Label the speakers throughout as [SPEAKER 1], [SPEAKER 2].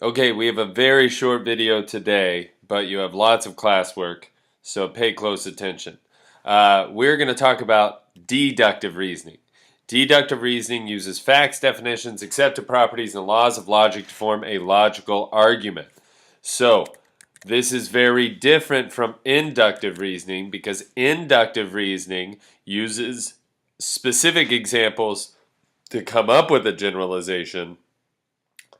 [SPEAKER 1] Okay, we have a very short video today, but you have lots of classwork, so pay close attention. We're going to talk about deductive reasoning. Deductive reasoning uses facts, definitions, accepted properties, and laws of logic to form a logical argument. So, this is very different from inductive reasoning because inductive reasoning uses specific examples to come up with a generalization.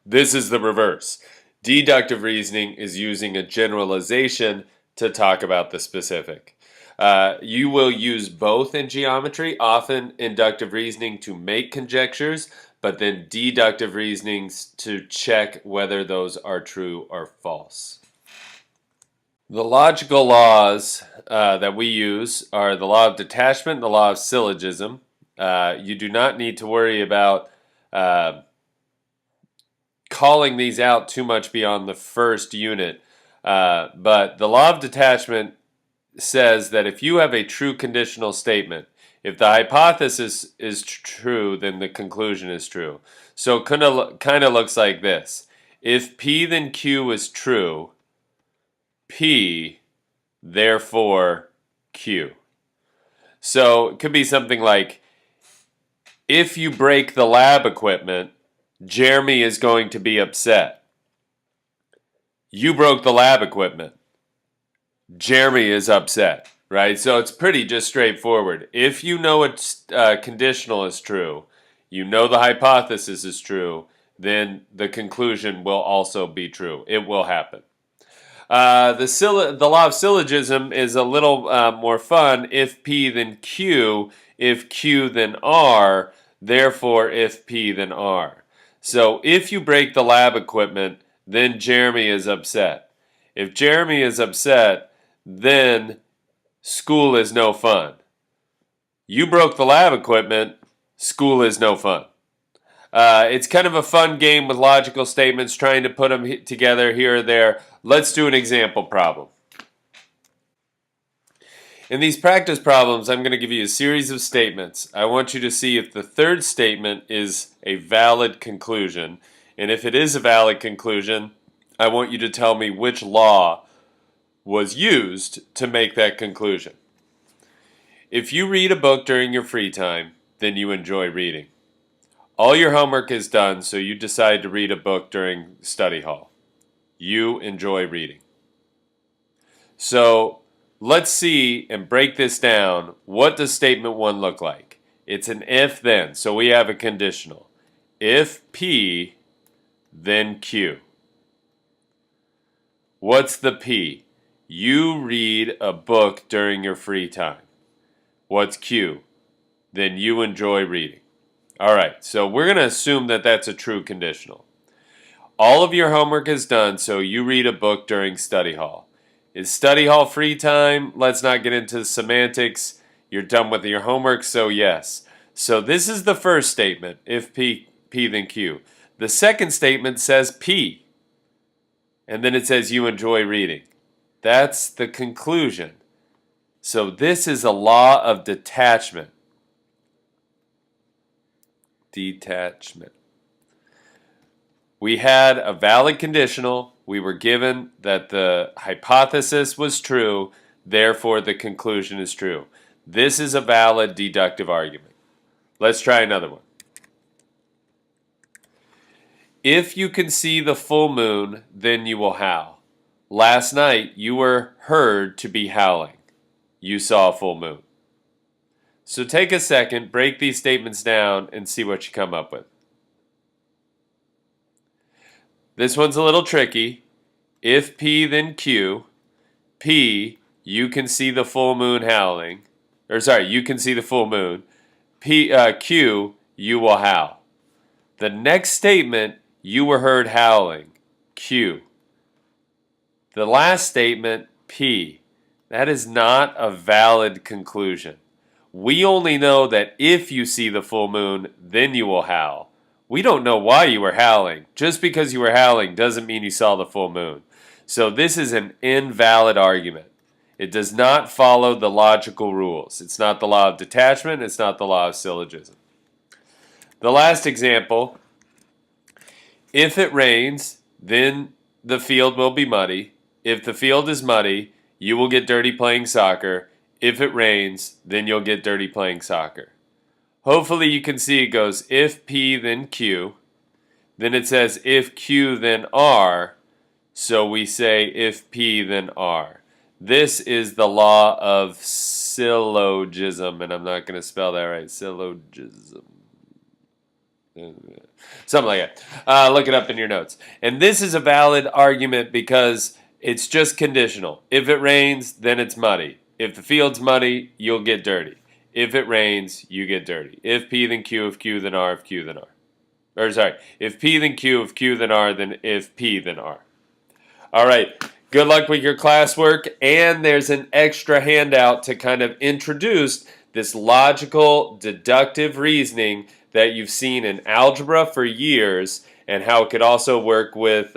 [SPEAKER 1] This is the reverse. Deductive reasoning is using a generalization to talk about the specific. You will use both in geometry, often inductive reasoning to make conjectures, but then deductive reasonings to check whether those are true or false. The logical laws that we use are the law of detachment and the law of syllogism. You do not need to worry about calling these out too much beyond the first unit. But the law of detachment says that if you have a true conditional statement, if the hypothesis is true, then the conclusion is true. So it kind of looks like this. If P then Q is true, P, therefore Q. So it could be something like, if you break the lab equipment, Jeremy is going to be upset. You broke the lab equipment. Jeremy is upset, right? So it's pretty just straightforward. If you know it's conditional is true, you know the hypothesis is true, then the conclusion will also be true. It will happen. The law of syllogism is a little more fun. If P then Q, if Q then R, therefore if P then R. So if you break the lab equipment, then Jeremy is upset. If Jeremy is upset, then school is no fun. You broke the lab equipment, school is no fun. It's kind of a fun game with logical statements, trying to put them together here or there. Let's do an example problem. In these practice problems, I'm going to give you a series of statements. I want you to see if the third statement is a valid conclusion. And if it is a valid conclusion, I want you to tell me which law was used to make that conclusion. If you read a book during your free time, then you enjoy reading. All your homework is done, so you decide to read a book during study hall. You enjoy reading. So let's see and break this down. What does statement 1 look like? It's an if-then, so we have a conditional. If P, then Q. What's the P? You read a book during your free time. What's Q? Then you enjoy reading. All right, so we're going to assume that that's a true conditional. All of your homework is done, so you read a book during study hall. Is study hall free time? Let's not get into the semantics. You're done with your homework, so yes. So this is the first statement, if P, then Q. The second statement says P, and then it says you enjoy reading. That's the conclusion. So this is a law of detachment. Detachment. We had a valid conditional. We were given that the hypothesis was true, therefore the conclusion is true. This is a valid deductive argument. Let's try another one. If you can see the full moon, then you will howl. Last night you were heard to be howling. You saw a full moon. So take a second, break these statements down, and see what you come up with. This one's a little tricky. If P, then Q. P, you can see the full moon howling. You can see the full moon. Q, you will howl. The next statement, you were heard howling. Q. The last statement, P. That is not a valid conclusion. We only know that if you see the full moon, then you will howl. We don't know why you were howling. Just because you were howling doesn't mean you saw the full moon. So this is an invalid argument. It does not follow the logical rules. It's not the law of detachment. It's not the law of syllogism. The last example, if it rains, then the field will be muddy. If the field is muddy, you will get dirty playing soccer. If it rains, then you'll get dirty playing soccer. Hopefully you can see it goes if P then Q. Then it says if Q then R. So we say if P then R. This is the law of syllogism, and I'm not going to spell that right. Syllogism. Something like that. Look it up in your notes. And this is a valid argument because it's just conditional. If it rains, then it's muddy. If the field's muddy, you'll get dirty. If it rains, you get dirty. If P then Q, if Q then R, if Q then R. Or sorry, if P then Q, if Q then R, then if P then R. All right. Good luck with your classwork. And there's an extra handout to kind of introduce this logical deductive reasoning that you've seen in algebra for years and how it could also work with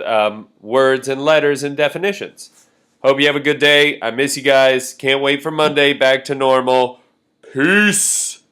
[SPEAKER 1] words and letters and definitions. Hope you have a good day. I miss you guys. Can't wait for Monday. Back to normal. Peace.